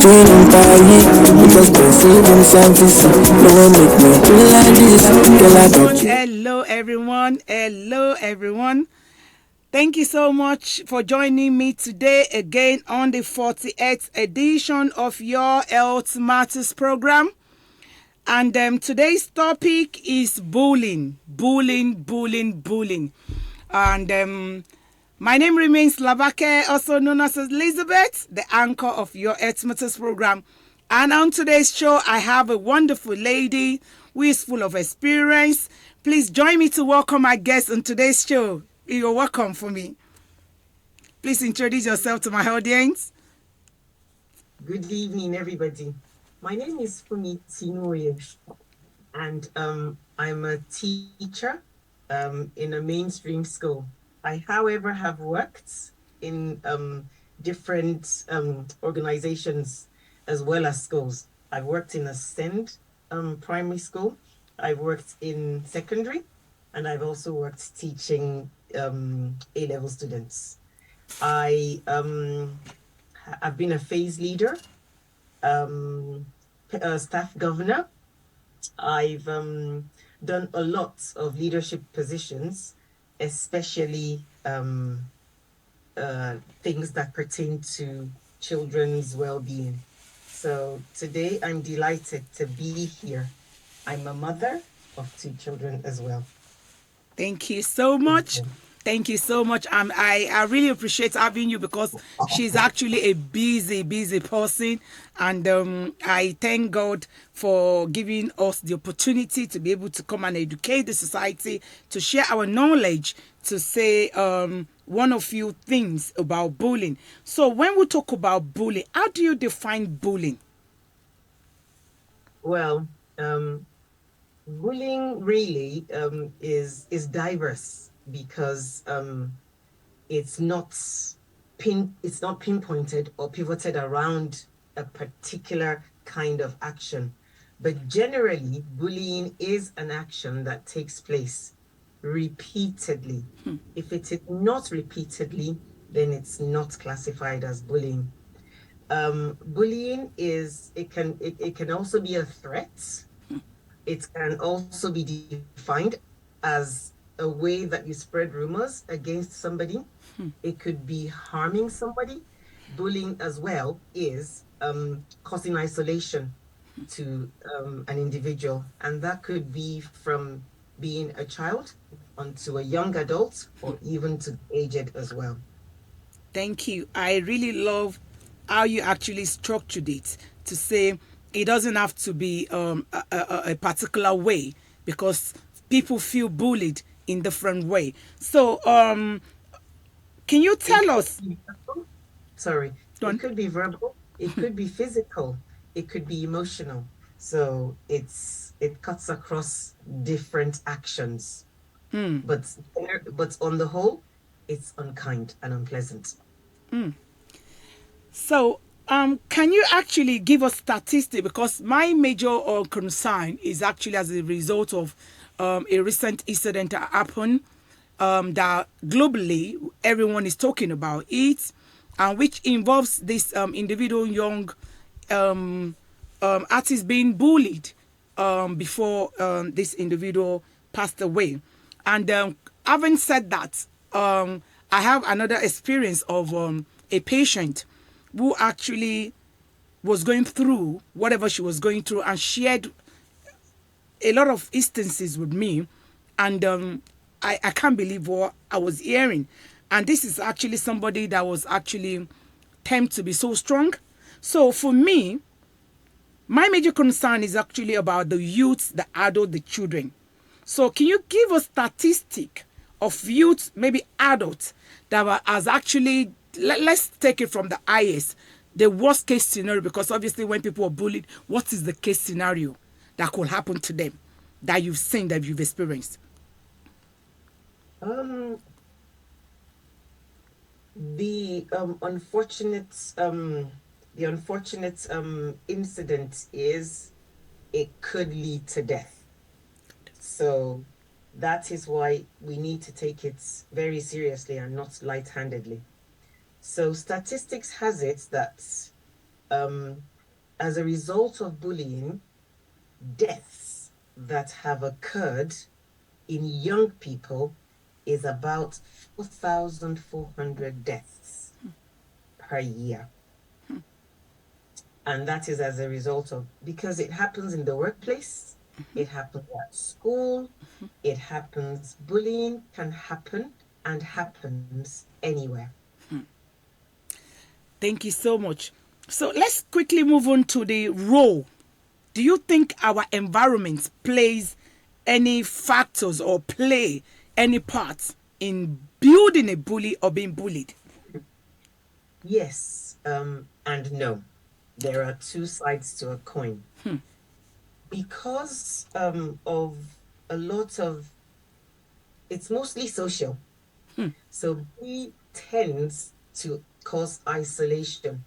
between and Paris. Because perceiving fantasy, no one make me feel like this. Girl, I got you. Hello, everyone. Hello, everyone. Thank you so much for joining me today again on the 48th edition of Your Health Matters program. And today's topic is bullying. Bullying. And my name remains Lavake, also known as Elizabeth, the anchor of Your Health Matters program. And on today's show, I have a wonderful lady who is full of experience. Please join me to welcome my guest on today's show. You're welcome for me. Please introduce yourself to my audience. Good evening, everybody. My name is Fumi Tinoye, and I'm a teacher in a mainstream school. I, however, have worked in different organizations as well as schools. I've worked in a SEND primary school. I've worked in secondary, and I've also worked teaching A-level students. I've been a phase leader, staff governor. I've done a lot of leadership positions, especially things that pertain to children's well-being. So today I'm delighted to be here. I'm a mother of 2 children as well. Thank you so much. Thank you so much. I really appreciate having you because she's actually a busy person. And I thank God for giving us the opportunity to be able to come and educate the society, to share our knowledge, to say one of few things about bullying. So when we talk about bullying, how do you define bullying? Well, bullying really is diverse because it's not pinpointed or pivoted around a particular kind of action. But generally, bullying is an action that takes place repeatedly. If it is not repeatedly, then it's not classified as bullying. Bullying it can also be a threat. It can also be defined as a way that you spread rumors against somebody. It could be harming somebody. Bullying as well is causing isolation to an individual, and that could be from being a child onto a young adult or even to aged as well. Thank you. I really love how you actually structured it to say it doesn't have to be a particular way because people feel bullied in different way. So, can you It tell could us? be verbal. Sorry, it Don? could be verbal, it could be physical, it could be emotional. So it cuts across different actions, but on the whole, it's unkind and unpleasant. So, can you actually give us statistics? Because my major concern is actually as a result of a recent incident that happened that globally everyone is talking about it, and which involves this individual young artist being bullied before this individual passed away. And having said that, I have another experience of a patient who actually was going through whatever she was going through and shared a lot of instances with me. And I can't believe what I was hearing. And this is actually somebody that was actually termed to be so strong. So for me, my major concern is actually about the youth, the adult, the children. So can you give a statistic of youth, maybe adults, has actually, let's take it from the highest, the worst case scenario, because obviously when people are bullied, what is the case scenario that could happen to them that you've seen, that you've experienced? Um, the unfortunate incident is it could lead to death. So that is why we need to take it very seriously and not light-handedly. So statistics has it that as a result of bullying, deaths that have occurred in young people is about 4,400 deaths per year. And that is as a result of, because it happens in the workplace, it happens at school, it happens, bullying can happen and happens anywhere. Thank you so much. So let's quickly move on to the role. Do you think our environment plays any factors or play any part in building a bully or being bullied? Yes, and no. There are two sides to a coin. Because of a lot of, it's mostly social. So bullying tends to cause isolation.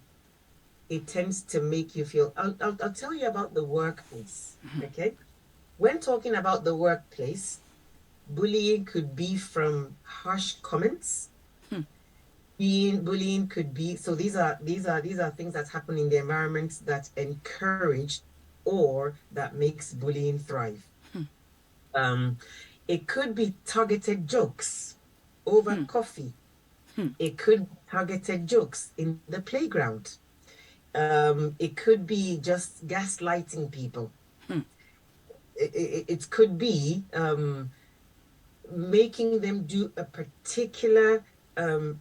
It tends to make you feel, I'll tell you about the workplace, okay? When talking about the workplace, bullying could be from harsh comments. Bullying could be, so these are things that happen in the environment that encourage or that makes bullying thrive. It could be targeted jokes over coffee. It could be targeted jokes in the playground. It could be just gaslighting people. It could be making them do a particular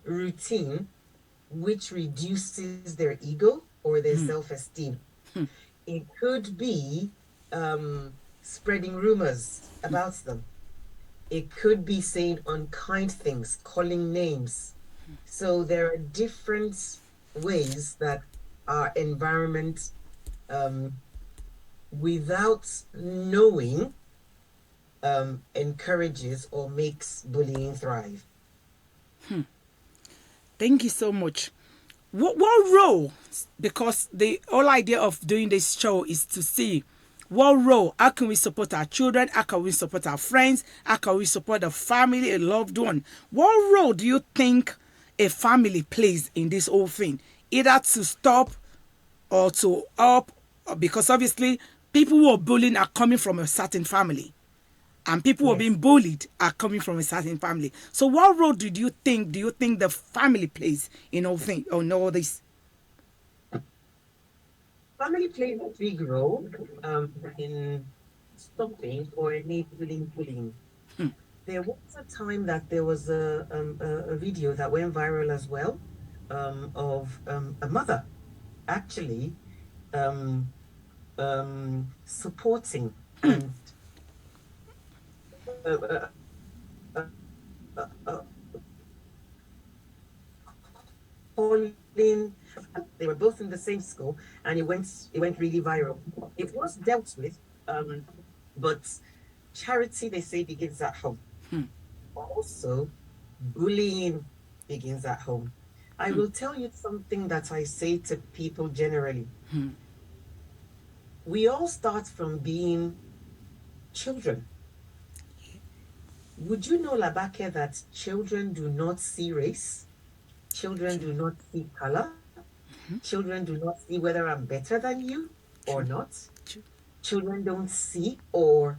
routine which reduces their ego or their self-esteem. It could be spreading rumors about them. It could be saying unkind things, calling names. So there are different ways that our environment, without knowing, encourages or makes bullying thrive. Thank you so much. What role, because the whole idea of doing this show is to see what role, how can we support our children, how can we support our friends, how can we support a family, a loved one. What role do you think a family plays in this whole thing? Either to stop or to help, because obviously people who are bullying are coming from a certain family. And people who are being bullied are coming from a certain family. So what role do you think the family plays in all this? Family plays a big role in stopping or enabling bullying. There was a time that there was a video that went viral as well, of a mother actually supporting and uh, uh, uh, calling. They were both in the same school, and it went really viral. It was dealt with, but charity, they say, begins at home. Also, bullying begins at home. I will tell you something that I say to people generally. We all start from being children. Would you know, Labake, that children do not see race? Children do not see color. Children do not see whether I'm better than you or not. Children don't see or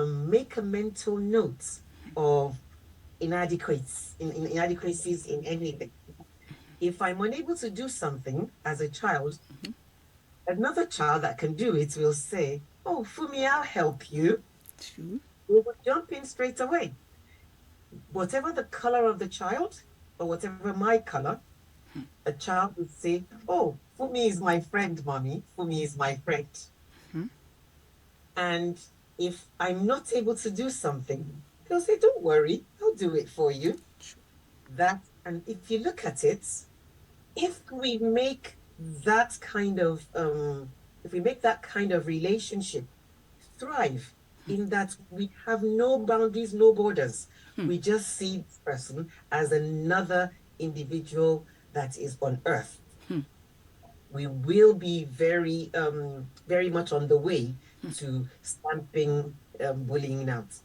make a mental note of inadequacies in anything. If I'm unable to do something as a child, another child that can do it will say, "Oh, Fumi, I'll help you." True. We will jump in straight away. Whatever the color of the child, or whatever my color, a child would say, "Oh, Fumi is my friend, mommy. Fumi is my friend." And if I'm not able to do something, they'll say, "Don't worry, I'll do it for you." And if you look at it, if we make that kind of relationship thrive, in that we have no boundaries, no borders, we just see this person as another individual that is on earth, we will be very much on the way to stamping bullying out.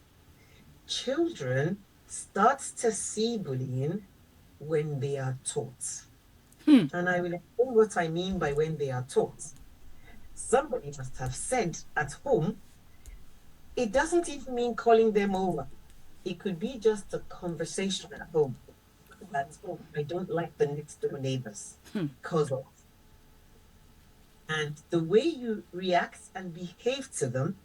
Children start to see bullying when they are taught. And I will explain what I mean by when they are taught. Somebody must have said at home, it doesn't even mean calling them over. It could be just a conversation at home. That, oh, I don't like the next door neighbors because of. And the way you react and behave to them,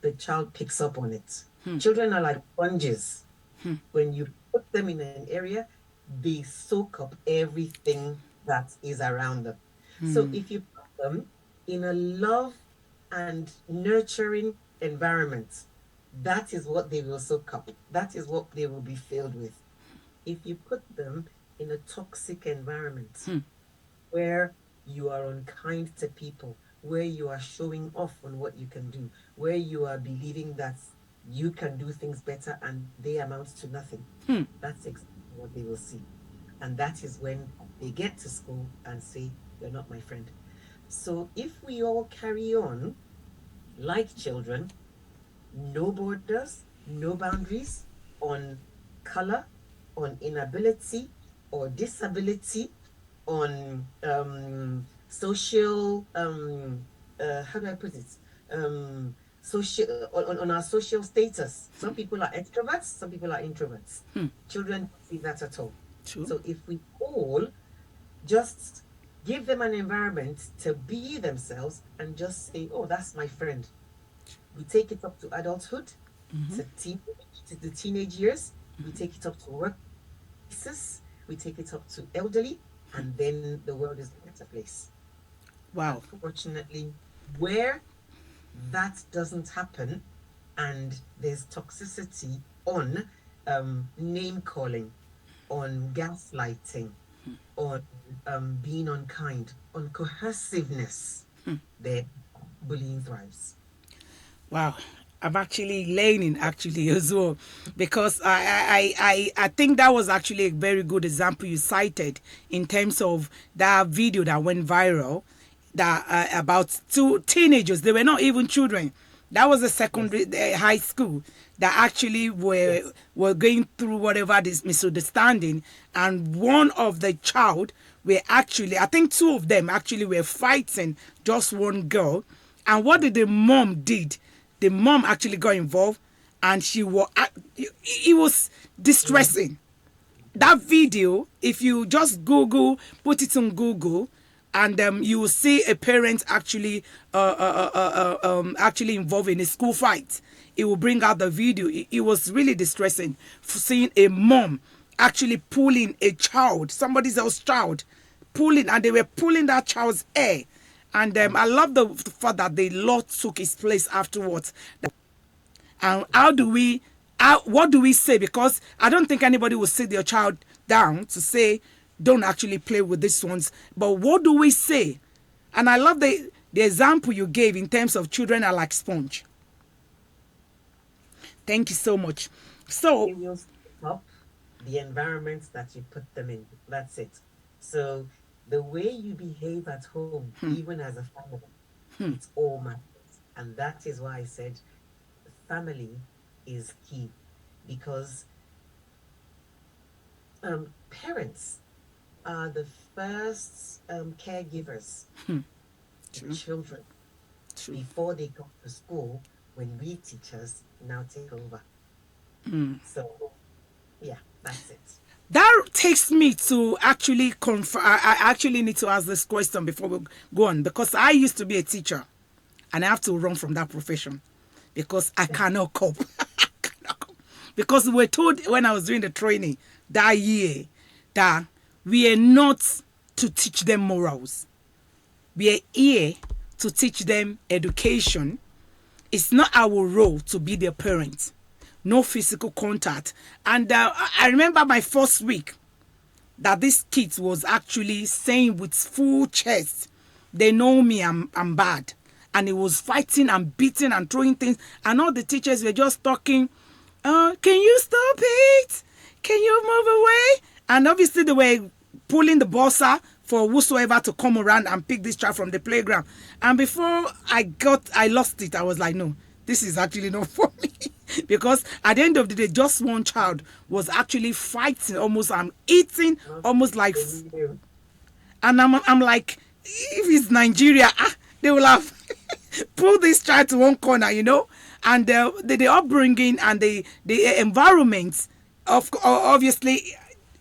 the child picks up on it. Children are like sponges. When you put them in an area, they soak up everything that is around them. So if you put them in a love and nurturing environment, that is what they will soak up. That is what they will be filled with. If you put them in a toxic environment where you are unkind to people, where you are showing off on what you can do, where you are believing that you can do things better and they amount to nothing, that's exactly what they will see. And that is when they get to school and say, you're not my friend. So if we all carry on like children, no borders, no boundaries on color, on inability or disability, on social, how do I put it? Social, on our social status. Some people are extroverts, some people are introverts. Children don't see that at all. True. So if we all just give them an environment to be themselves and just say, oh, that's my friend. We take it up to adulthood, to the teenage years. We take it up to workplaces. We take it up to elderly, and then the world is a better place. Wow. Unfortunately, where that doesn't happen, and there's toxicity on name calling, on gaslighting, on being unkind, on coerciveness, then bullying thrives. Wow. I'm actually learning actually as well, because I think that was actually a very good example you cited in terms of that video that went viral, that about two teenagers. They were not even children. That was a secondary high school that actually were going through whatever this misunderstanding, and one of the child were actually, I think two of them actually were fighting just one girl. And what did the mom did? The mom actually got involved, and it was distressing. That video, if you just put it on Google, and you will see a parent actually actually involved in a school fight. It will bring out the video. It was really distressing seeing a mom actually pulling a child, somebody else's child, and they were pulling that child's hair. And I love the fact that the Lord took his place afterwards. And what do we say? Because I don't think anybody will sit their child down to say, don't actually play with these ones. But what do we say? And I love the example you gave in terms of children are like sponge. Thank you so much. So You will stop the environment that you put them in. That's it. So the way you behave at home, even as a family, it's all matters. And that is why I said family is key, because parents are the first caregivers True. of children before they go to school, when we teachers now take over. So, yeah, that's it. that takes me to actually confirm. I actually need to ask this question before we go on, because I used to be a teacher and I have to run from that profession because I cannot cope. I cannot cope. Because we were told when I was doing the training that year that we are not to teach them morals. We are here to teach them education. It's not our role to be their parent. No physical contact. And I remember my first week that this kid was actually saying with full chest, they know me, I'm bad. And he was fighting and beating and throwing things. And all the teachers were just talking, can you stop it? Can you move away? And obviously they were pulling the bossa for whosoever to come around and pick this child from the playground. And before I lost it, I was like, no, this is actually not for me. Because at the end of the day, just one child was actually fighting almost and eating almost like. And I'm like, if it's Nigeria, they will have. pull this child to one corner, you know, and the upbringing and the environment of obviously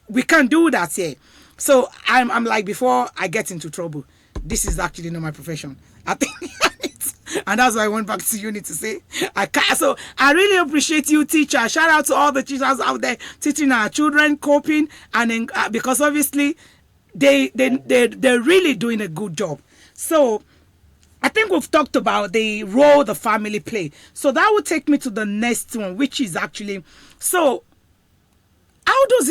we can't do that here. So I'm like, before I get into trouble, this is actually not my profession. I think, and that's why I went back to uni to say I can't. So I really appreciate you, teacher. Shout out to all the teachers out there teaching our children coping, and then, because obviously they're really doing a good job. So I think we've talked about the role the family play. So that would take me to the next one, which is actually, so how does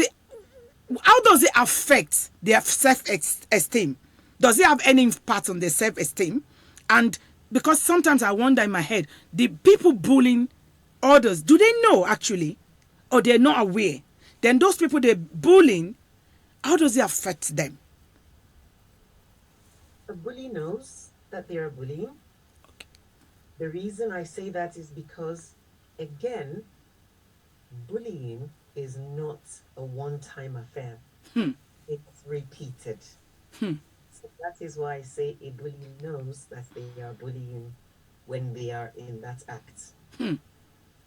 it affect their self-esteem? Does it have any impact on their self-esteem? And because sometimes I wonder in my head, the people bullying others, do they know actually, or they're not aware? Then those people they're bullying, how does it affect them? A bully knows that they are bullying. The reason I say that is because, again, bullying is not a one-time affair. It's repeated. So that is why I say a bully knows that they are bullying when they are in that act.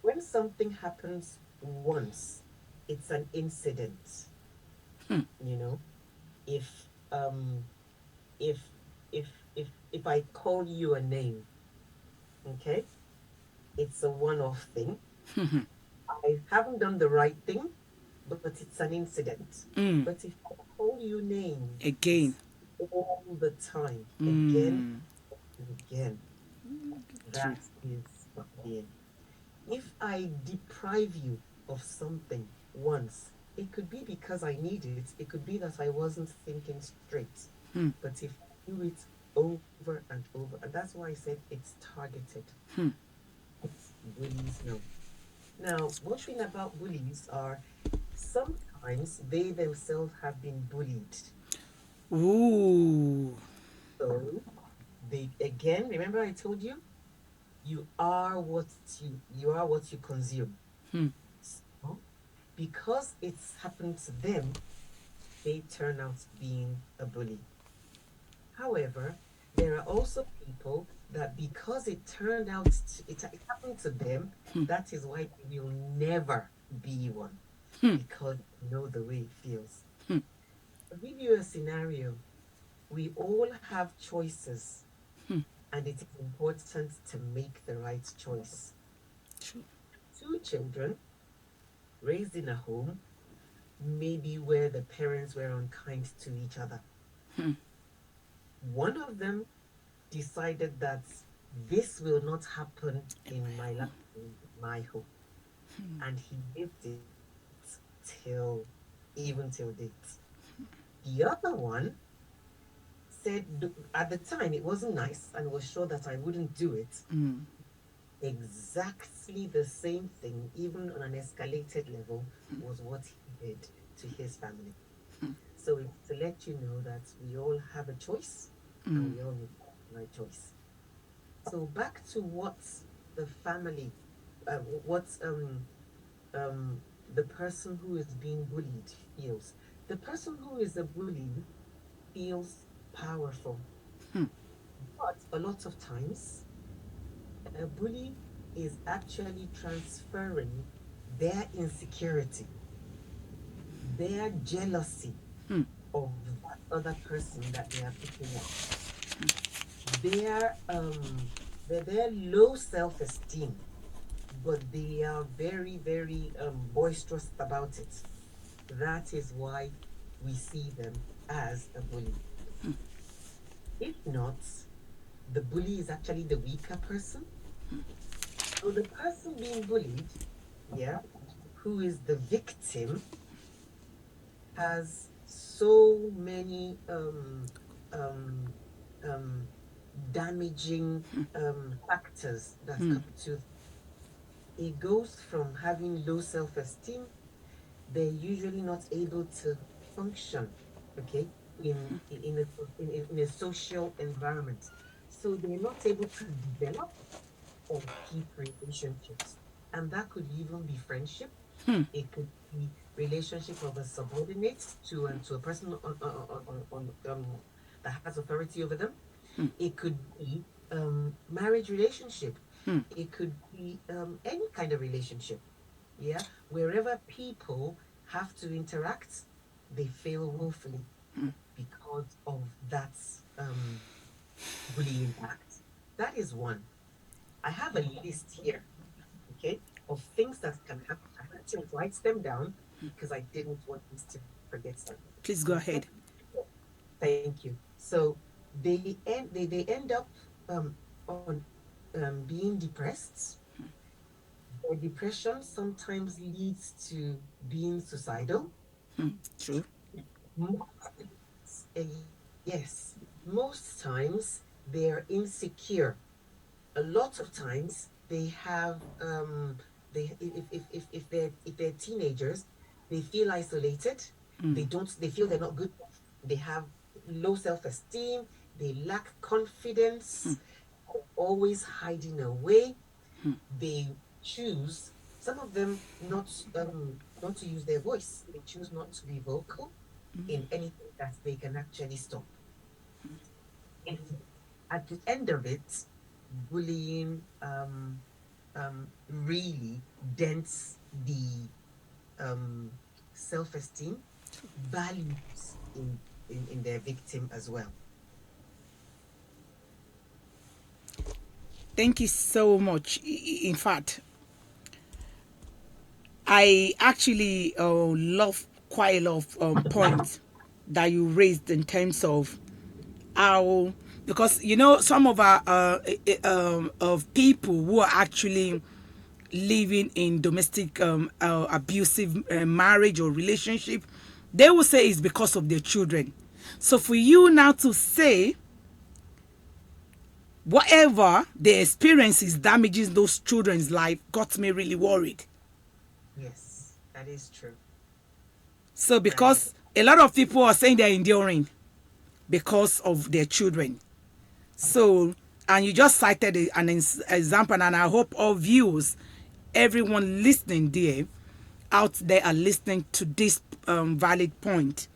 When something happens once, it's an incident. You know, if if if I call you a name, okay, it's a one-off thing. I haven't done the right thing, but it's an incident. But if I call you names Again. all the time, again and again, that is bullying. If I deprive you of something once, it could be because I need it. It could be that I wasn't thinking straight. But if I do it over and over, and that's why I said it's targeted. It's bullies know. Now, one thing about bullies are sometimes they themselves have been bullied. Ooh. So they, again, remember I told you, you are what you consume. So, because it's happened to them, they turn out being a bully. However, there are also people that because it turned out it happened to them, that is why they will never be one, because you know the way it feels. I'll give you a scenario. We all have choices, and it is important to make the right choice. True. Two children raised in a home, maybe where the parents were unkind to each other. One of them decided that this will not happen in my life, in my home, and he lived it till date. The other one said at the time it wasn't nice and was sure that I wouldn't do it. Exactly the same thing, even on an escalated level, was what he did to his family. So it's to let you know that we all have a choice, and we all make the right choice. So back to what the family, what the person who is being bullied feels. The person who is a bully feels powerful, but a lot of times a bully is actually transferring their insecurity, their jealousy of that other person that they are picking up, their low self-esteem, but they are very, very boisterous about it. That is why we see them as a bully. If not, the bully is actually the weaker person. So the person being bullied, yeah, who is the victim, has so many damaging factors that come to. It goes from having low self-esteem. They're usually not able to function, okay, in a social environment. So they're not able to develop or keep relationships. And that could even be friendship. It could be relationship of a subordinate to a person on that has authority over them. It could be marriage relationship. It could be any kind of relationship. Yeah, wherever people have to interact, they fail woefully because of that um, bullying act. That is one. I have a list here, okay, of things that can happen. I had to write them down because I didn't want this to forget them. Please go Okay, ahead. thank you. So they end up on being depressed. Or depression sometimes leads to being suicidal. True. Yes, most times they're insecure. A lot of times they have they if they're teenagers, they feel isolated. They feel they're not good enough. They have low self-esteem, they lack confidence, always hiding away. They choose, some of them, not to use their voice. They choose not to be vocal in anything that they can actually stop. And at the end of it, bullying really dents the um, self-esteem, values in their victim as well. Thank you so much. In fact, I actually love quite a lot of points that you raised in terms of how, because you know some of our of people who are actually living in domestic abusive marriage or relationship, they will say it's because of their children. So for you now to say whatever the experience is damaging those children's life got me really worried. Yes, that is true. So That is because a lot of people are saying they're enduring because of their children. So, and you just cited an example, and I hope all viewers, everyone listening there, out there are listening to this valid point,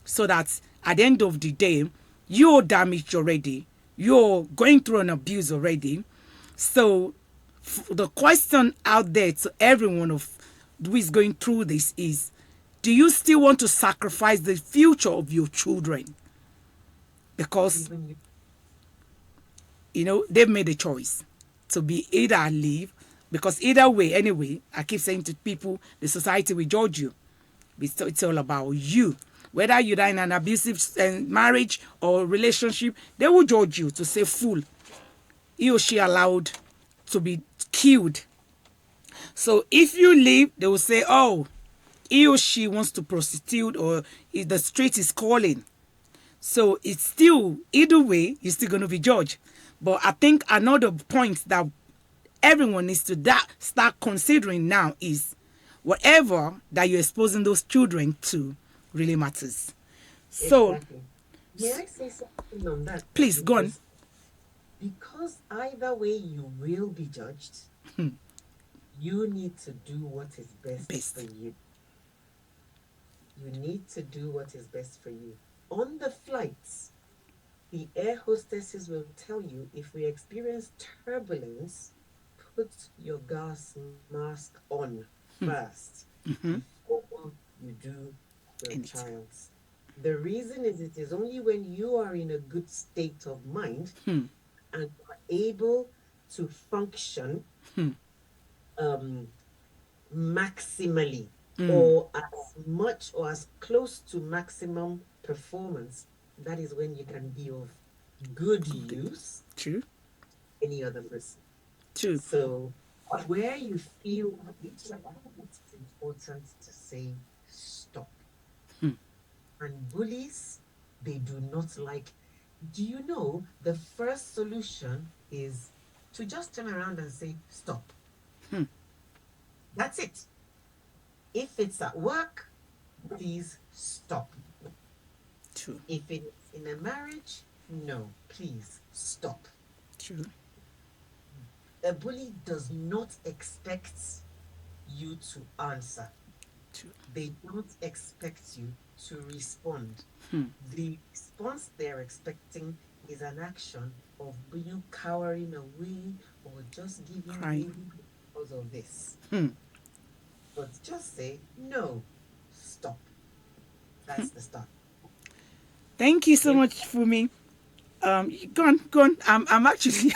so that at the end of the day, you're damaged already. You're going through an abuse already. So, the question out there to everyone of who is going through this is, do you still want to sacrifice the future of your children? Because even you. you know they've made a choice to be either leave, because either way anyway, I keep saying to people, the society will judge you. It's all about you, whether you're in an abusive marriage or relationship. They will judge you to say, fool, he or she allowed to be killed. So if you leave, they will say, oh, he or she wants to prostitute, or if the street is calling. So it's still, either way, you're still going to be judged. But I think another point that everyone needs to start considering now is whatever that you're exposing those children to really matters. So Exactly. May I say something on that? please go on. Because either way you will be judged, you need to do what is best for Best. you. You need to do what is best for you. On the flights, the air hostesses will tell you, if we experience turbulence, put your gas mask on first before you do your Anything. child's. The reason is, it is only when you are in a good state of mind and are able to function um, maximally, or as much or as close to maximum performance, that is when you can be of good use True. to any other person. True. So where you feel it's important to say stop. And bullies, they do not like. Do you know the first solution is to just turn around and say stop? That's it. If it's at work, please stop. True. If it's in a marriage, no, please stop. True. A bully does not expect you to answer. True. They don't expect you to respond. The response they're expecting is an action of you cowering away or just giving Crying. way because of this. Hmm. But just say, no, stop. That's the start. Thank you so Then, much, Fumi. Go on, go on. I'm actually,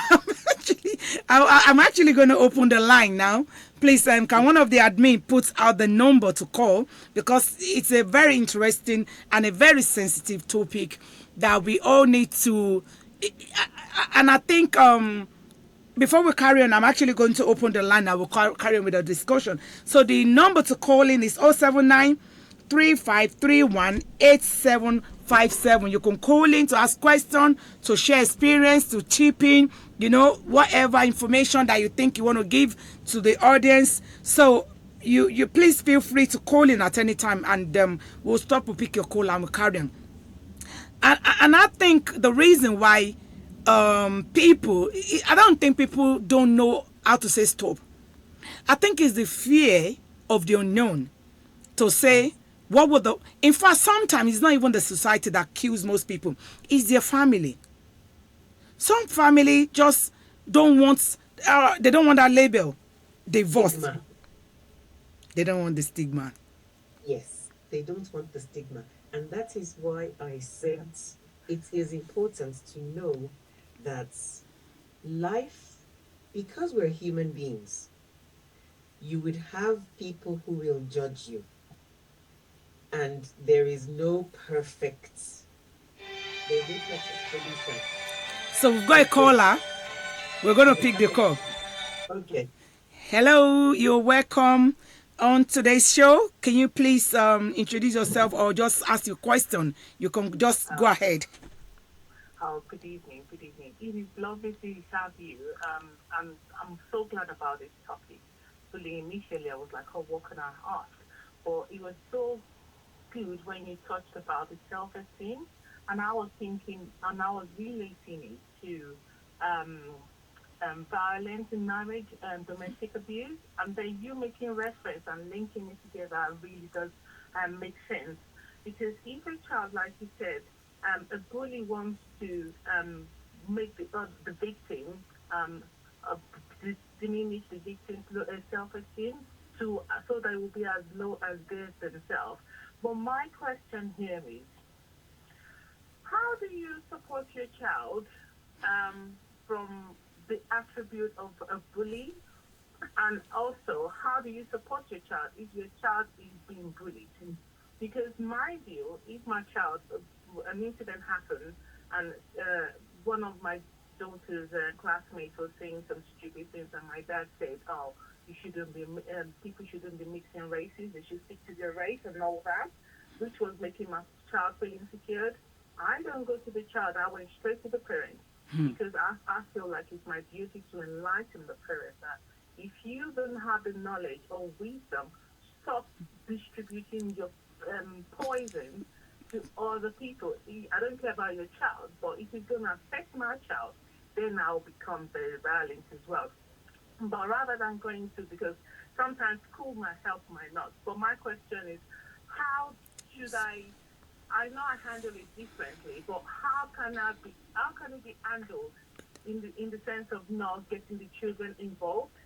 I'm actually going to open the line now. Please, can one of the admin put out the number to call, because it's a very interesting and a very sensitive topic that we all need to. And I think before we carry on, I'm actually going to open the line. I will carry on with the discussion. So the number to call in is 079 3531 8757. You can call in to ask questions, to share experience, to chip in, whatever information that you think you want to give to the audience. So you please feel free to call in at any time, and we'll stop to pick your call and we'll carry on. And I think the reason why people, I don't think people don't know how to say stop. I think it's the fear of the unknown to say, what would the, in fact, sometimes it's not even the society that kills most people, it's their family. Some family just don't want, they don't want that label, divorce. stigma. They don't want the stigma. Yes, they don't want the stigma. And that is why I said it is important to know that life, because we're human beings, you would have people who will judge you. And there is no perfect, there's no perfect solution. So we've got a caller. We're going to pick the call. Okay. Hello, you're welcome on today's show. Can you please introduce yourself or just ask your question? You can just go ahead. Oh, good evening. Good evening. It is lovely to have you. I'm so glad about this topic. Fully initially, I was like, oh, what can I ask? But it was so good when you touched about the self-esteem, and I was thinking, and I was relating it to violence in marriage and domestic abuse, and then you making reference and linking it together really does make sense. Because if a child, like you said, a bully wants to make the victim diminish the victim's self-esteem so that it will be as low as theirs themselves. But my question here is, how do you support your child from the attribute of a bully? And also, how do you support your child if your child is being bullied? Because my view, if my child, an incident happens, and one of my daughter's classmates was saying some stupid things, and my dad said, "Oh, you shouldn't be, people shouldn't be mixing races. They should stick to their race and all that," which was making my child feel insecure. I don't go to the child. I went straight to the parent because I feel like it's my duty to enlighten the parent that if you don't have the knowledge or wisdom, stop distributing your poison to other people. I don't care about your child, but if it's going to affect my child, then I'll become very violent as well. But rather than going to, because sometimes school might help, might not. But my question is, how should I know I handle it differently, but how can it be handled in the sense of not getting the children involved?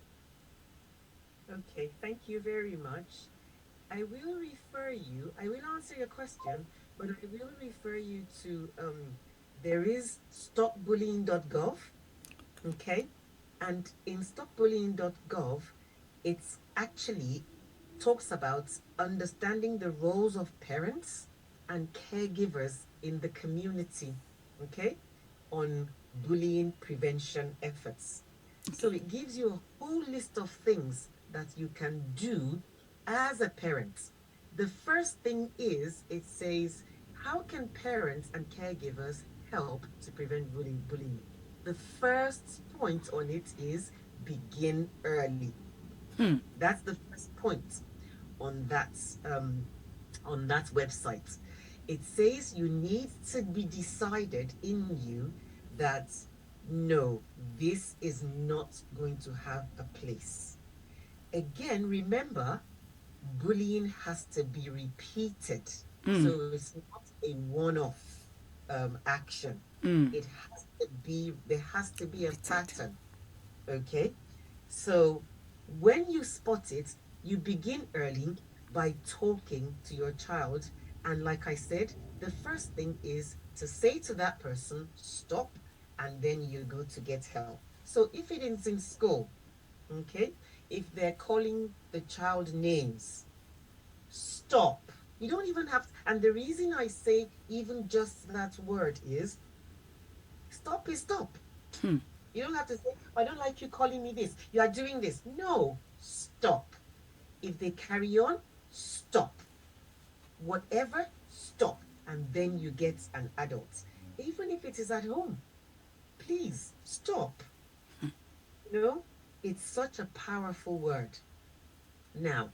Okay, thank you very much. I will answer your question, but I will refer you to, there is stopbullying.gov, okay? And in stopbullying.gov, it's actually talks about understanding the roles of parents and caregivers in the community, okay, on bullying prevention efforts. So it gives you a whole list of things that you can do as a parent. The first thing is, it says, how can parents and caregivers help to prevent bullying? The first point on it is begin early. That's the first point on that website. It says you need to be decided in you that no, this is not going to have a place. Again, remember, bullying has to be repeated. So it's not a one-off action. It has has to be a Repeated. pattern. Okay. So when you spot it, you begin early by talking to your child. And like I said, the first thing is to say to that person, stop, and then you go to get help. So if it is in school, okay, if they're calling the child names, stop. You don't even have to, and the reason I say even just that word is stop is stop. You don't have to say, I don't like you calling me this. You are doing this. No, stop. If they carry on, stop. Whatever, stop. And then you get an adult. Even if it is at home, please stop. You know, it's such a powerful word. Now,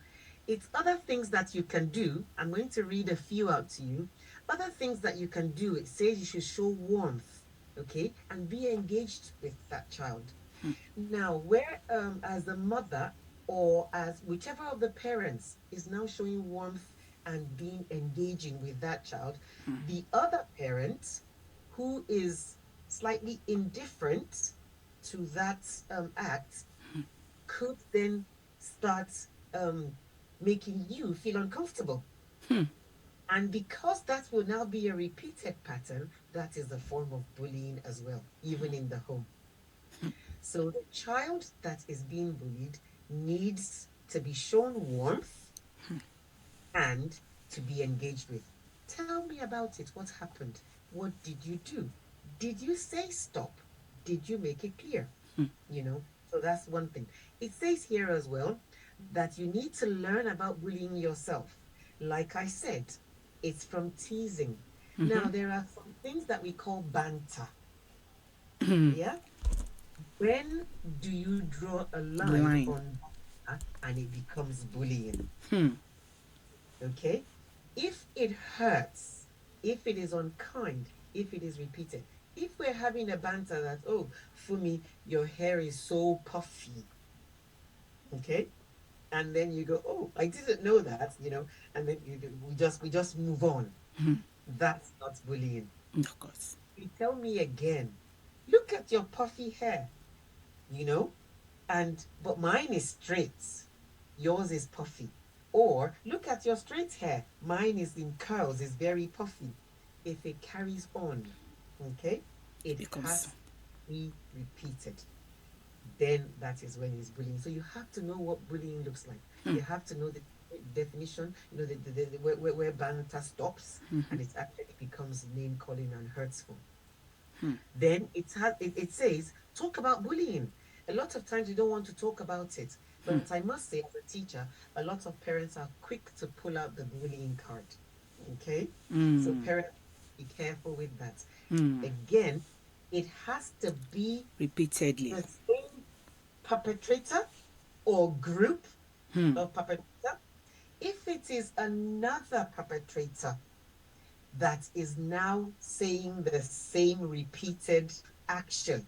it's other things that you can do. I'm going to read a few out to you. Other things that you can do, it says you should show warmth, okay, and be engaged with that child. Now, where as a mother or as whichever of the parents is now showing warmth and being engaging with that child, the other parent who is slightly indifferent to that act could then start um, making you feel uncomfortable. And because that will now be a repeated pattern, that is a form of bullying as well, even in the home. So the child that is being bullied needs to be shown warmth and to be engaged with. Tell me about it. What happened? What did you do? Did you say stop? Did you make it clear? You know, so that's one thing. It says here as well that you need to learn about bullying yourself. Like I said, it's from teasing. Now, there are some things that we call banter. Yeah. When do you draw a The line line. on banter and it becomes bullying? Okay. If it hurts, if it is unkind, if it is repeated, if we're having a banter that, oh, Fumi, your hair is so puffy, okay, and then you go, oh, I didn't know that, you know, and then we just move on. That's not bullying. Of course. You tell me again, look at your puffy hair, you know, and but mine is straight, yours is puffy. Or look at your straight hair, mine is in curls, is very puffy. If it carries on, okay, it Becomes. has to be repeated. Then that is when it's bullying. So you have to know what bullying looks like. You have to know the definition, you know, where banter stops and it actually becomes name calling and hurtful. Then it says talk about bullying. A lot of times you don't want to talk about it, but I must say, as a teacher, a lot of parents are quick to pull out the bullying card. Okay, so parents, be careful with that. Again, it has to be Repeatedly. the same perpetrator or group of perpetrator. If it is another perpetrator that is now saying the same repeated action,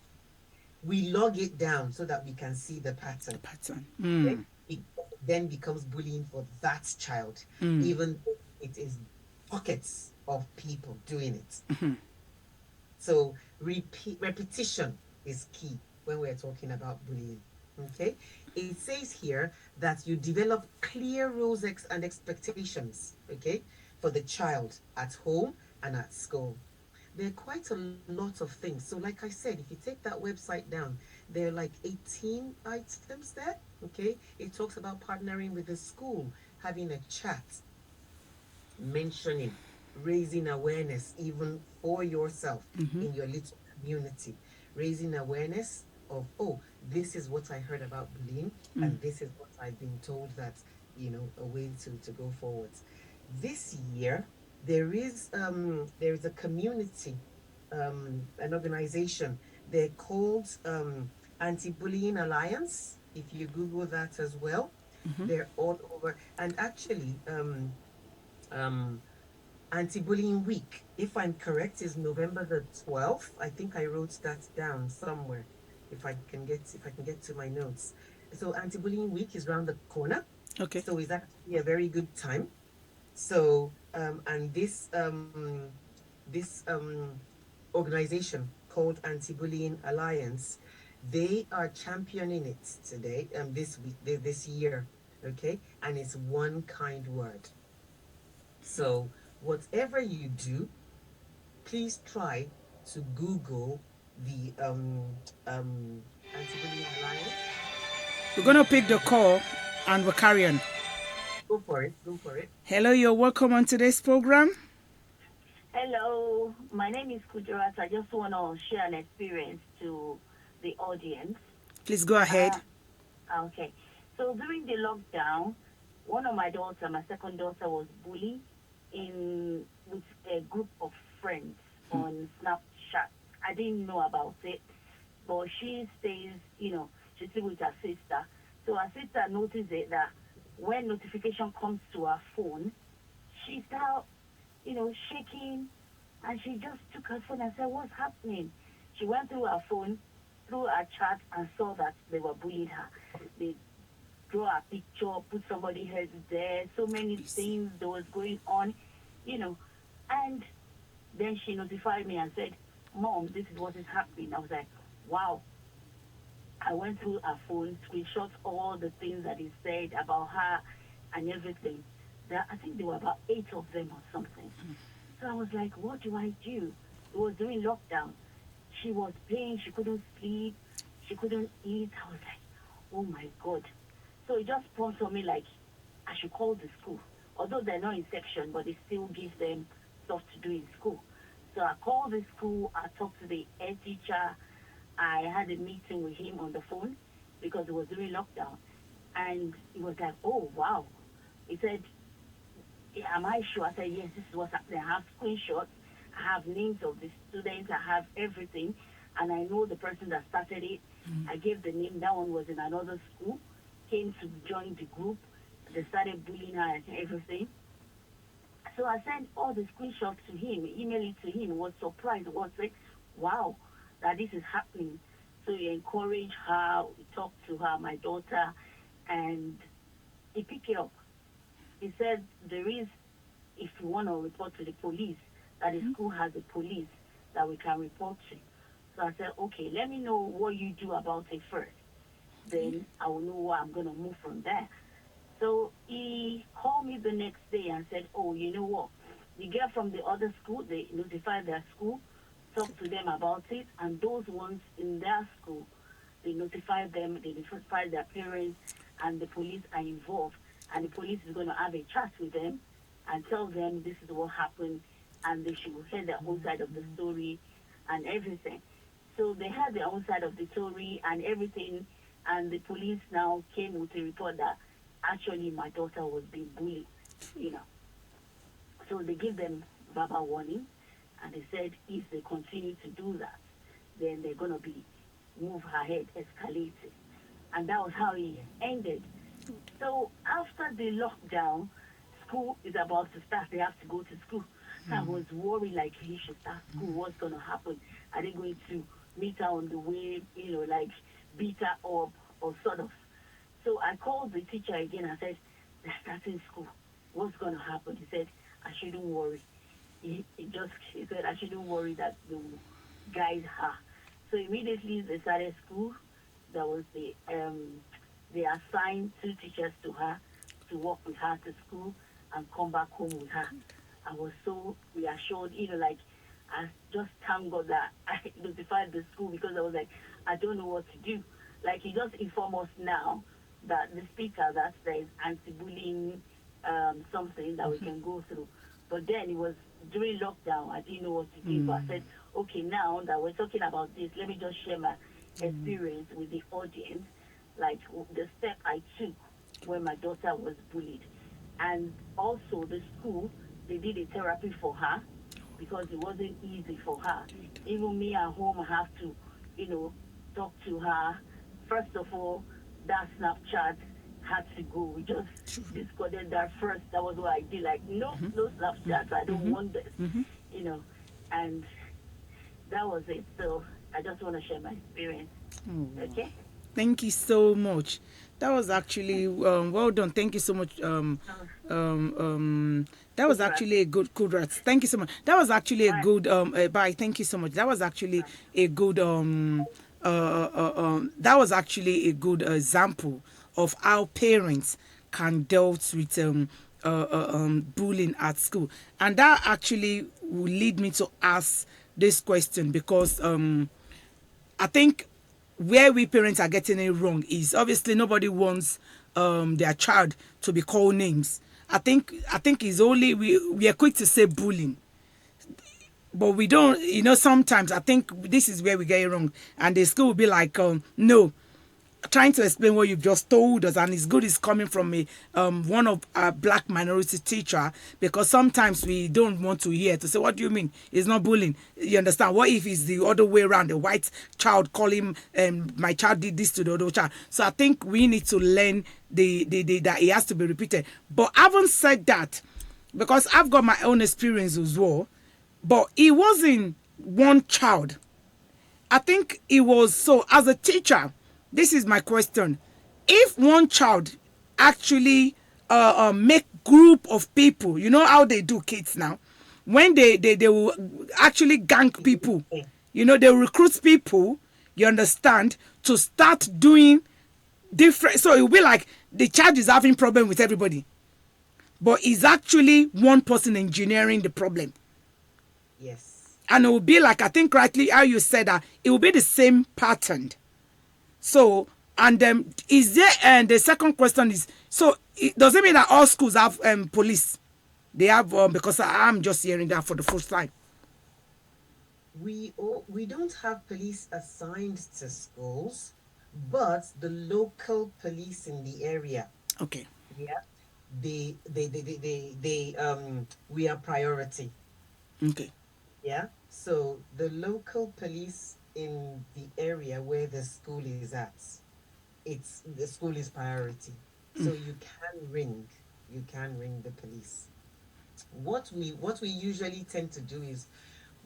we log it down so that we can see the pattern. Pattern. Okay? It then becomes bullying for that child, even though it is pockets of people doing it. So repetition is key when we're talking about bullying. Okay, it says here that you develop clear rules and expectations. Okay, for the child at home and at school. There are quite a lot of things. So, like I said, if you take that website down, there are like 18 items there. Okay, it talks about partnering with the school, having a chat, mentioning, raising awareness even for yourself in your little community, raising awareness of, oh, this is what I heard about bullying, and this is what I've been told that, you know, a way to go forward. This year, there is a community, an organization. They're called Anti-Bullying Alliance. If you Google that as well, they're all over. And actually, um, Anti-Bullying Week, if I'm correct, is November the 12th. I think I wrote that down somewhere. If I can get to my notes. So Anti-Bullying Week is around the corner. Okay. So it's actually a very good time. So and this organization called Anti-Bullying Alliance. They are championing it today, this week, this year, okay? And it's one kind word. So whatever you do, please try to Google the Anti-Bullying Alliance. We're going to pick the call and we'll carry on. Go for it. Go for it. Hello, you're welcome on today's program. Hello, my name is Kudirat. I just want to share an experience to the audience. Please go ahead. Okay. So during the lockdown, one of my daughter, my second daughter, was bullied with a group of friends on Snapchat. I didn't know about it, but she stays, she's still with her sister. So her sister noticed it that when notification comes to her phone, she started shaking, and she just took her phone and said, "What's happening?" She went through her phone, through her chat, and saw that they were bullying her. They draw a picture, put somebody's head there, so many things that was going on, and then she notified me and said, "Mom, this is what is happening." I was like, wow. I went through her phone, screenshot all the things that he said about her and everything. I think there were about 8 of them or something. So I was like, what do I do? It was during lockdown. She was pain, she couldn't sleep, she couldn't eat. I was like, oh my God. So it just prompted on me like, I should call the school. Although they're not in section, but it still gives them stuff to do in school. So I called the school, I talked to the head teacher, I had a meeting with him on the phone because it was during lockdown. And he was like, oh, wow. He said, am I sure? I said, yes, this is what's happening. I have screenshots. I have names of the students. I have everything. And I know the person that started it. I gave the name. That one was in another school. Came to join the group. They started bullying her and everything. So I sent all the screenshots to him, emailed it to him. Was surprised. Was like, wow, that this is happening. So he encouraged her, we talked to her, my daughter, and he picked it up. He said there is, if you want to report to the police, that the school has a police that we can report to. So I said, okay, let me know what you do about it first. Then I will know what I'm going to move from there. So he called me the next day and said, oh, you know what? The girl from the other school, they notified their school, talked to them about it, and those ones in their school, they notified them, they notified their parents, and the police are involved. And the police is going to have a chat with them and tell them this is what happened, and they should hear their own side of the story and everything. So they had their own side of the story and everything, and the police now came with a report that actually my daughter was being bullied, So they gave them verbal warning, and they said if they continue to do that, then they're going to be move her head, escalating. And that was how it ended. So after the lockdown, school is about to start. They have to go to school. So I was worried, like, he should start school. What's going to happen? Are they going to meet her on the way, beat her up or sort of? So I called the teacher again and said, they're starting school. What's going to happen? He said, I shouldn't worry. He said, I shouldn't worry that they will guide her. So immediately they started school. There was they assigned 2 teachers to her to work with her to school and come back home with her. I was so reassured, I just thank God that I notified the school, because I was like, I don't know what to do. Like, he just informed us now that the speaker, that there is anti-bullying something that we can go through. But then it was during lockdown, I didn't know what to do. But I said, okay, now that we're talking about this, let me just share my experience with the audience, like the step I took when my daughter was bullied. And also the school, they did a therapy for her because it wasn't easy for her. Even me at home, I have to, talk to her. First of all, that Snapchat had to go. We just discarded that first. That was what I did. Like, no Snapchat. I don't want this, and that was it. So I just want to share my experience. Okay? Thank you so much. That was actually well done. Thank you so much. That was actually a good Kudrat. Thank you so much. That was actually a good bye. Thank you so much. That was actually a good that was actually a good example of how parents can deal with bullying at school, and that actually will lead me to ask this question because I think where we parents are getting it wrong is obviously nobody wants their child to be called names. I think it's only we are quick to say bullying, but we don't. Sometimes I think this is where we get it wrong, and the school will be like, no, trying to explain what you've just told us, and it's good it's coming from a one of a black minority teacher, because sometimes we don't want to hear to say, what do you mean it's not bullying? You understand? What if it's the other way around, the white child calling my child did this to the other child? So I think we need to learn the that it has to be repeated. But having said that, because I've got my own experience as well, but it wasn't one child. I think it was. So as a teacher, this is my question: if one child actually make group of people, you know how they do kids now, when they will actually gang people, they will recruit people, you understand, to start doing different. So it will be like the child is having problem with everybody, but it's actually one person engineering the problem. Yes. And it will be like, I think rightly how you said that, it will be the same pattern. So, and is there, and the second question is, so does it mean that all schools have police? They have, because I'm just hearing that for the first time. We don't have police assigned to schools, but the local police in the area, Okay. yeah, we are priority. Okay. Yeah. So the local police in the area where the school is at, the school is priority. So you can ring the police. What we usually tend to do is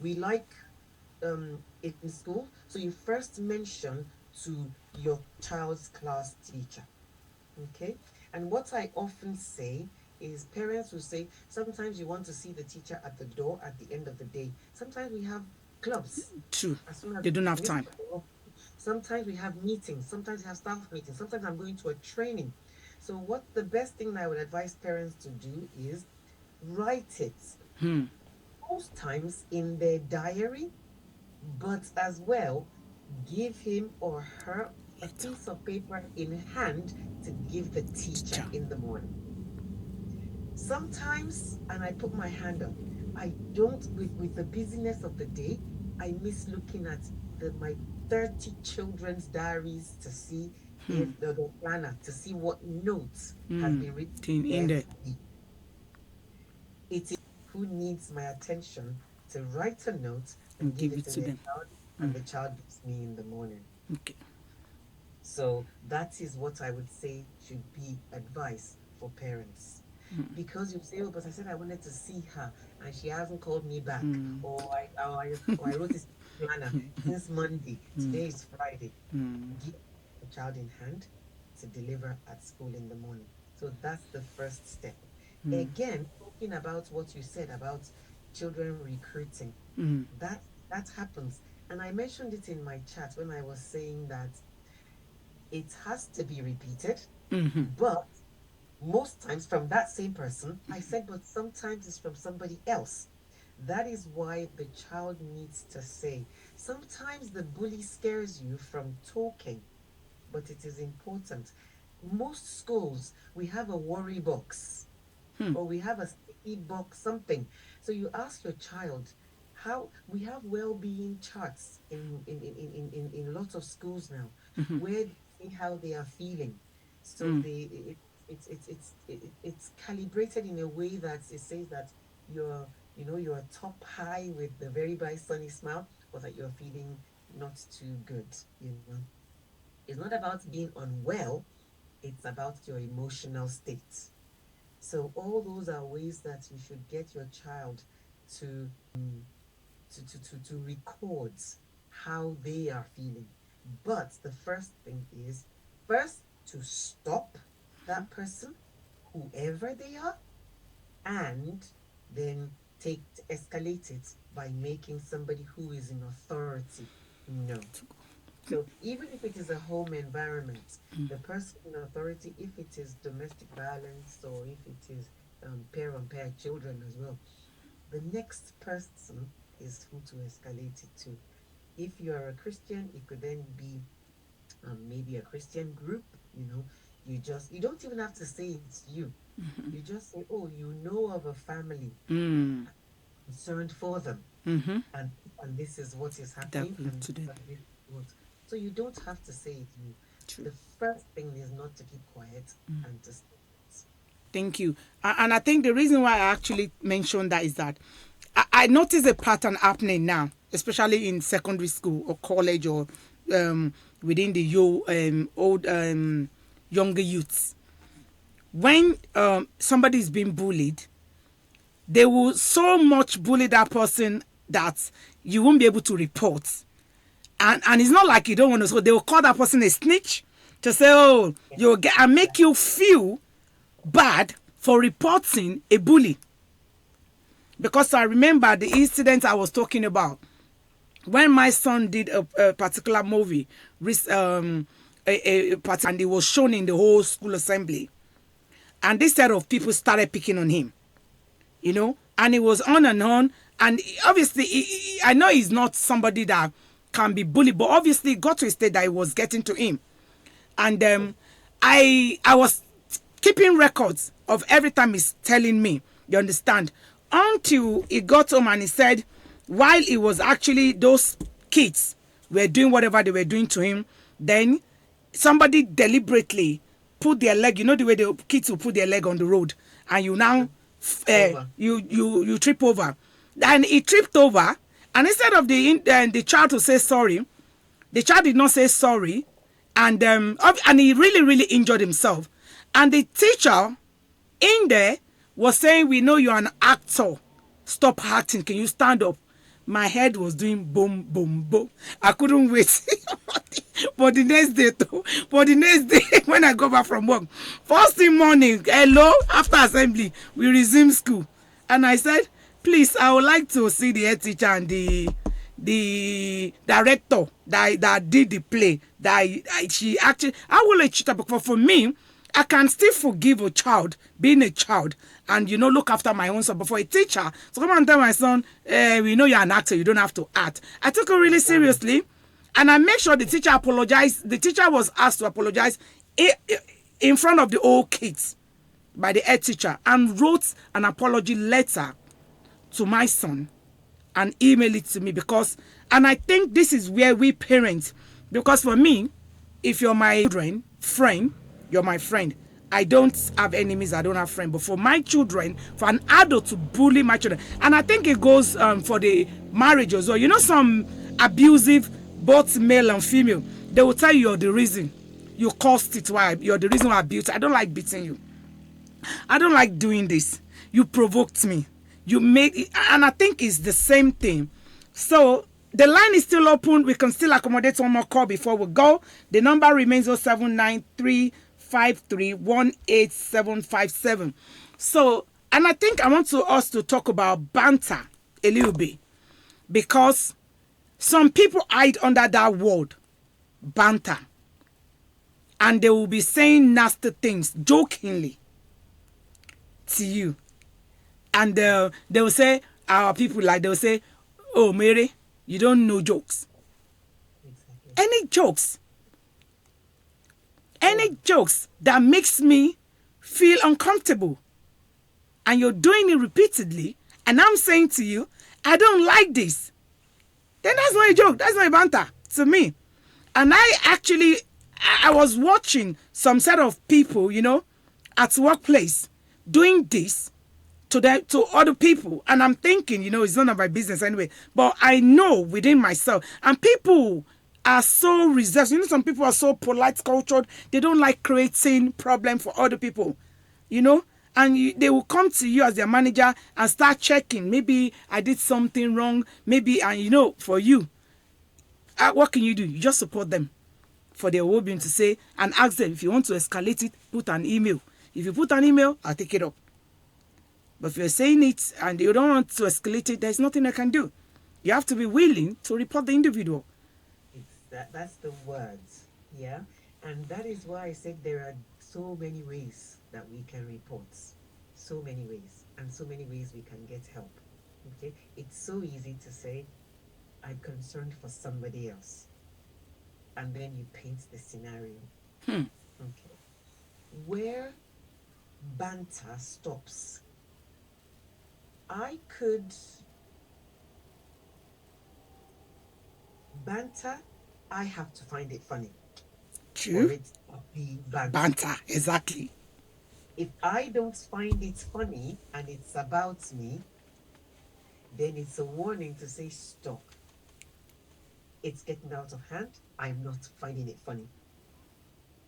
we like in school. So you first mention to your child's class teacher. Okay. And what I often say is parents will say sometimes you want to see the teacher at the door at the end of the day. Sometimes we have clubs True. as soon as They don't we have finish time. the work. Sometimes we have meetings, sometimes we have staff meetings, sometimes I'm going to a training. So what the best thing that I would advise parents to do is write it most times in their diary, but as well give him or her a piece of paper in hand to give the teacher in the morning. Sometimes, and I put my hand up, I don't, with the busyness of the day, I miss looking at my 30 children's diaries to see if the planner, to see what notes has been written In there. it is who needs my attention to write a note and And give give it it to to their them. child, and the child gives me in the morning. Okay. So that is what I would say should be advice for parents. Because you say, oh, but I said I wanted to see her and she hasn't called me back, or I wrote this planner since Monday. Today is Friday. Give the child in hand to deliver at school in the morning. So that's the first step. Again, talking about what you said about children recruiting, that that happens. And I mentioned it in my chat when I was saying that it has to be repeated, but most times from that same person. I said, but sometimes it's from somebody else. That is why the child needs to say. Sometimes the bully scares you from talking, but it is important. Most schools, we have a worry box or we have a sticky box, something. So you ask your child, how we have well-being charts in lots of schools now, where they see how they are feeling. So it's calibrated in a way that it says that you're top high with the very bright sunny smile, or that you're feeling not too good. It's not about being unwell, it's about your emotional state. So all those are ways that you should get your child to to record how they are feeling. But the first thing is, first to stop that person, whoever they are, and then escalate it by making somebody who is in authority know. So even if it is a home environment, the person in authority, if it is domestic violence or if it is pair-on-pair children as well, the next person is who to escalate it to. If you are a Christian, it could then be maybe a Christian group. You don't even have to say it's you. You just say, oh, you know of a family concerned for them, and this is what is happening, and today. this is what. So you don't have to say it you. True. The first thing is not to keep quiet and to. Thank you. And I think the reason why I actually mentioned that is that I notice a pattern happening now, especially in secondary school or college or within the younger youths. When somebody is being bullied, they will so much bully that person that you won't be able to report. And it's not like you don't want to, so they will call that person a snitch to say, oh, you'll get, and make you feel bad for reporting a bully. Because I remember the incident I was talking about when my son did a particular movie, and it was shown in the whole school assembly. And this set of people started picking on him, and it was on. And obviously, I know he's not somebody that can be bullied, but obviously it got to a state that it was getting to him. And I was keeping records of every time he's telling me, you understand, until he got home and he said, while it was actually those kids were doing whatever they were doing to him, then somebody deliberately put their leg, the way the kids will put their leg on the road, and you now you trip over. And he tripped over, and instead of the child to say sorry, the child did not say sorry, and he really, really injured himself. And the teacher in there was saying, we know you're an actor. Stop acting. Can you stand up? My head was doing boom, boom, boom. I couldn't wait. For the next day, when I go back from work, first thing morning, hello, after assembly, we resume school. And I said, please, I would like to see the head teacher and the director that did the play. She actually, I will let you, because for me, I can still forgive a child, being a child, and, look after my own son. But for a teacher, so come and tell my son, we know you're an actor, you don't have to act. I took it really seriously, and I make sure the teacher apologized. The teacher was asked to apologize in front of the old kids by the head teacher, and wrote an apology letter to my son and email it to me, and I think this is where we parents, because for me, if you're my friend, you're my friend. I don't have enemies, I don't have friends. But for my children, for an adult to bully my children, and I think it goes for the marriage as well. Some abusive, both male and female, they will tell you you're the reason. You caused it, why you're the reason why I beat you. I don't like beating you. I don't like doing this. You provoked me. You made it, and I think it's the same thing. So the line is still open. We can still accommodate one more call before we go. The number remains 0793531877. So, and I think I want us to talk about banter a little bit, because some people hide under that word banter, and they will be saying nasty things jokingly to you. And they will say, our people, they will say, oh, Mary, you don't know jokes. Exactly. Any jokes that makes me feel uncomfortable, and you're doing it repeatedly, and I'm saying to you, I don't like this, then that's not a joke. That's not a banter to me. And I was watching some set of people, at workplace doing this to other people, and I'm thinking, it's none of my business anyway. But I know within myself, and people are so reserved. Some people are so polite, cultured. They don't like creating problem for other people, and they will come to you as their manager and start checking. Maybe I did something wrong. Maybe, and for you, what can you do? You just support them. for the Owobian to say and ask them, if you want to escalate it, put an email. If you put an email, I'll take it up. But if you're saying it and you don't want to escalate it, there's nothing I can do. You have to be willing to report the individual. That's the words, yeah? And that is why I said there are so many ways that we can report. So many ways. And so many ways we can get help. Okay? It's so easy to say, I'm concerned for somebody else. And then you paint the scenario. Okay. Where banter stops, I could banter, I have to find it funny. True. For it to be banter. Banter, exactly. If I don't find it funny and it's about me, then it's a warning to say stop. It's getting out of hand. I'm not finding it funny.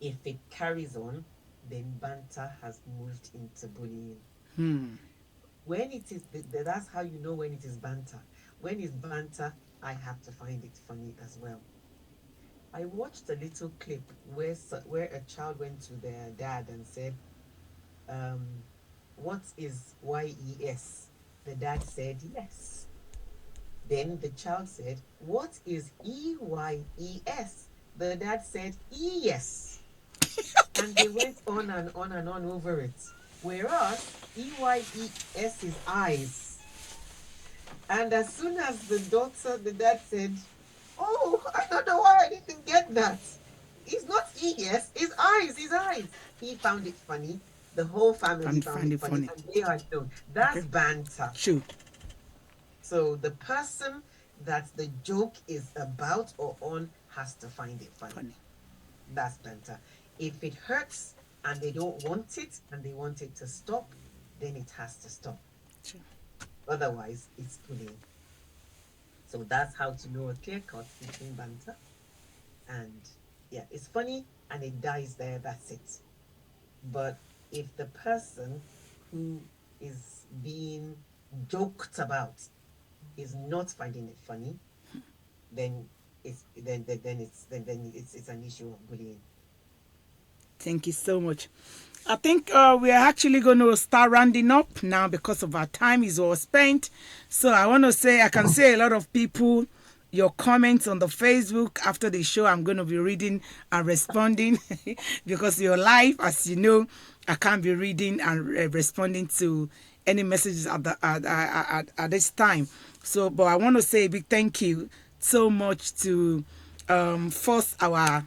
If it carries on, then banter has moved into bullying. When it is, that's how you know when it is banter. When it's banter, I have to find it funny as well. I watched a little clip where a child went to their dad and said, what is YES? The dad said yes. Then the child said, what is EYES? The dad said yes. And they went on and on and on over it. Whereas EYES is eyes. And as soon as the dad said, oh, I don't know why I didn't get that. It's not ES, it's eyes, it's eyes. He found it funny. The whole family found it funny. And they are known. That's banter. True. So the person that the joke is about or on has to find it funny. That's banter. If it hurts and they don't want it and they want it to stop, then it has to stop. True. Otherwise, it's bullying. So that's how to know a clear cut between banter and, yeah, it's funny and it dies there, that's it. But if the person who is being joked about is not finding it funny, then it's an issue of bullying. Thank you so much. I think we are actually going to start rounding up now because of our time is all spent. So I want to say, I can say a lot of people, your comments on the Facebook after the show, I'm going to be reading and responding because you're live, as you know, I can't be reading and responding to any messages at this time. So, but I want to say a big thank you so much to first our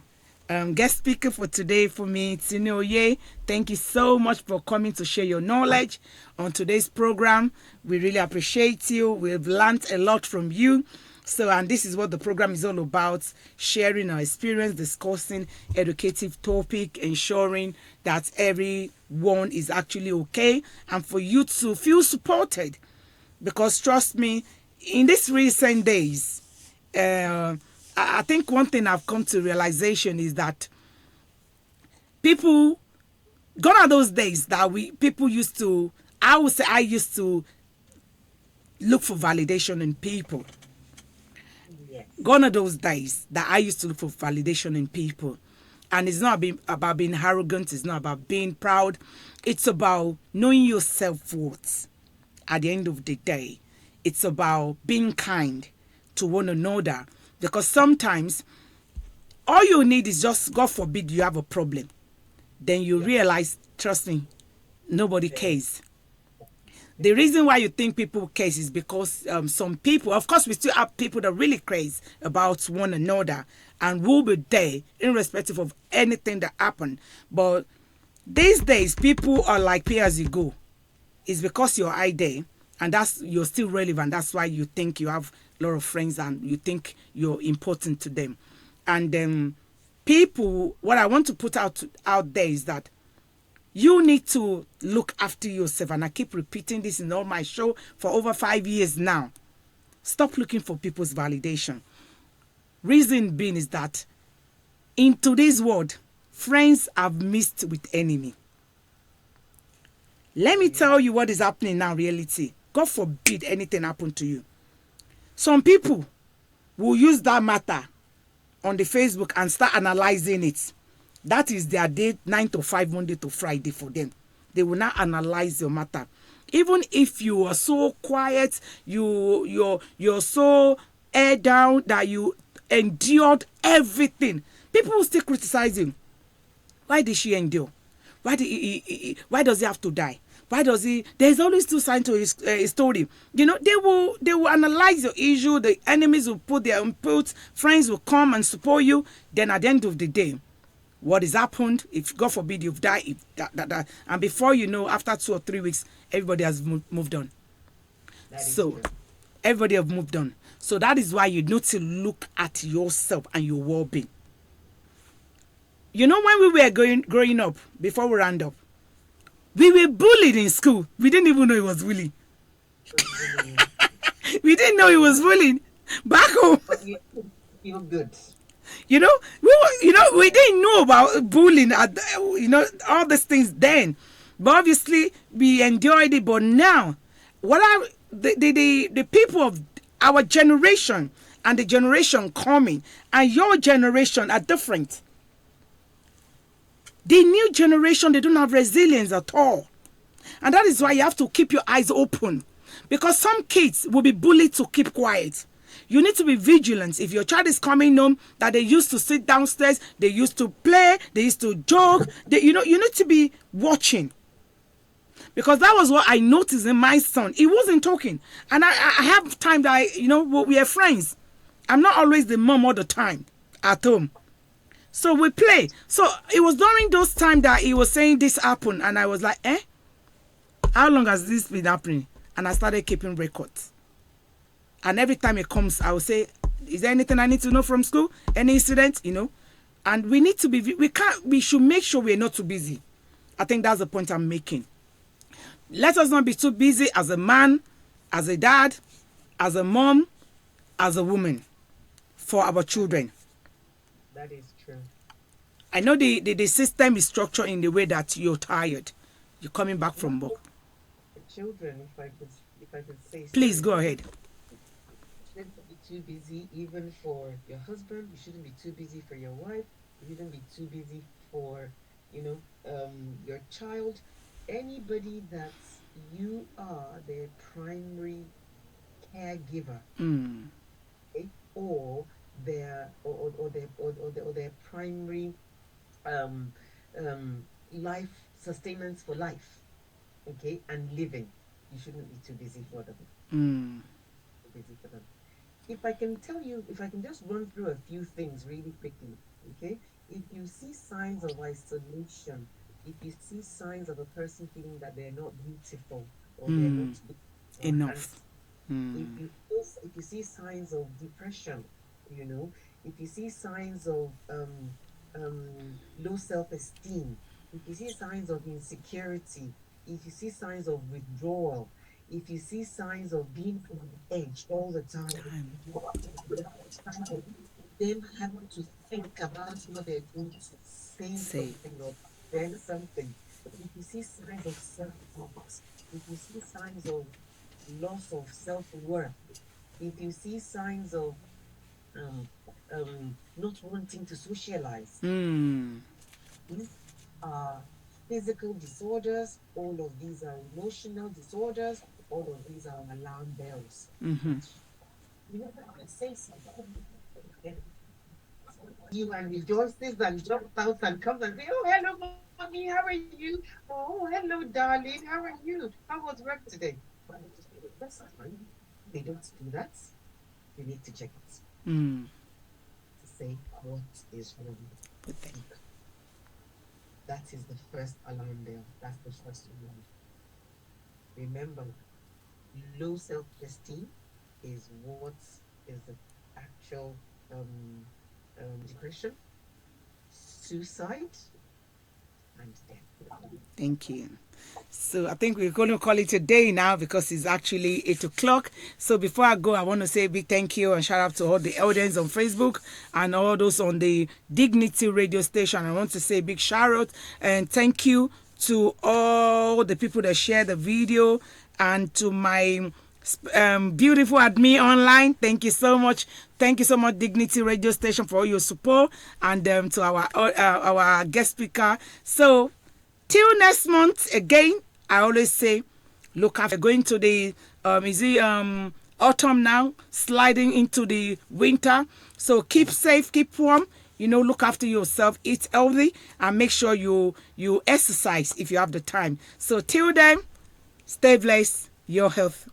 guest speaker for today for me, Tini Oye. Thank you so much for coming to share your knowledge on today's program. We really appreciate you. We've learned a lot from you. So, and this is what the program is all about, sharing our experience, discussing educative topic, ensuring that everyone is actually okay, and for you to feel supported. Because trust me, in these recent days, I think one thing I've come to realization is that people, gone are those days that people used to, I would say I used to look for validation in people. Yes. Gone are those days that I used to look for validation in people. And it's not about being arrogant, it's not about being proud. It's about knowing your self-worth at the end of the day. It's about being kind to one another. Because sometimes all you need is just, God forbid, you have a problem. Then you realize, trust me, nobody cares. The reason why you think people care is because some people, of course, we still have people that really cares about one another and will be there irrespective of anything that happened. But these days, people are like pay as you go. It's because you're out there and you're still relevant. That's why you think you have a lot of friends and you think you're important to them. And people, what I want to put out there is that you need to look after yourself. And I keep repeating this in all my show for over 5 years now. Stop looking for people's validation. Reason being is that in today's world, friends have mixed with enemy. Let me tell you what is happening now, reality. God forbid anything happen to you. Some people will use that matter on the Facebook and start analyzing it. That is their day, 9 to 5, Monday to Friday for them. They will not analyze your matter. Even if you are so quiet, you're so air down that you endured everything, people will still criticize you. Why did she endure? Why does he have to die? Why does he? There's always two sides to his story. You know, they will analyze your issue. The enemies will put their input. Friends will come and support you. Then at the end of the day, what has happened? If God forbid you've died, if that, and before you know, after 2 or 3 weeks, everybody has moved on. So everybody have moved on. So that is why you need to look at yourself and your well-being. You know, when we were growing up, before we round up, we were bullied in school. We didn't even know it was bullying. We didn't know it was bullying. Back home. But you're good. You know, we didn't know about bullying, all these things then. But obviously, we enjoyed it. But now, the people of our generation and the generation coming and your generation are different. The new generation, they don't have resilience at all. And that is why you have to keep your eyes open. Because some kids will be bullied to keep quiet. You need to be vigilant. If your child is coming home, that they used to sit downstairs, they used to play, they used to joke, you need to be watching. Because that was what I noticed in my son. He wasn't talking. And I have time that we are friends. I'm not always the mom all the time at home. So we play. So it was during those times that he was saying this happened. And I was like, how long has this been happening? And I started keeping records. And every time it comes, I will say, is there anything I need to know from school? Any incident, And we need to we should make sure we're not too busy. I think that's the point I'm making. Let us not be too busy as a man, as a dad, as a mom, as a woman for our children. That is true. I know the system is structured in the way that you're tired. You're coming back from work. Children, if I could say. Please go ahead. You shouldn't be too busy even for your husband. You shouldn't be too busy for your wife. You shouldn't be too busy for, your child. Anybody that you are their primary caregiver, okay? or their primary life sustenance for life, okay, and living. You shouldn't be too busy for them. Too busy for them. If I can just run through a few things really quickly, okay? If you see signs of isolation, if you see signs of a person feeling that they're not beautiful or they're not enough, if you see signs of depression, if you see signs of low self-esteem, if you see signs of insecurity, if you see signs of withdrawal, if you see signs of being on the edge all the time, them having to think about what they're going to say something or then something. If you see signs of self-doubt, if you see signs of loss of self-worth, if you see signs of not wanting to socialize, these are physical disorders, all of these are emotional disorders, all of these are alarm bells. You say something. You and rejoices and jumps out and comes and say, oh, hello, mommy, how are you? Oh, hello, darling, how are you? How was work today? That's fine. They don't do that. You need to check it. To say what is wrong with them. That is the first alarm bell. That's the first one. Remember, low self-esteem is what is the actual depression, suicide, and death. Thank you. So I think we're going to call it a day now because it's actually 8 o'clock. So before I go, I want to say a big thank you and shout out to all the audience on Facebook and all those on the Dignity radio station. I want to say a big shout out and thank you to all the people that share the video and to my Beautiful at me online. Thank you so much. Thank you so much, Dignity Radio Station, for all your support, and to our guest speaker. So till next month again, I always say, look after going to the autumn now, sliding into the winter. So keep safe, keep warm. Look after yourself, eat healthy, and make sure you exercise if you have the time. So till then, stay blessed. Your health.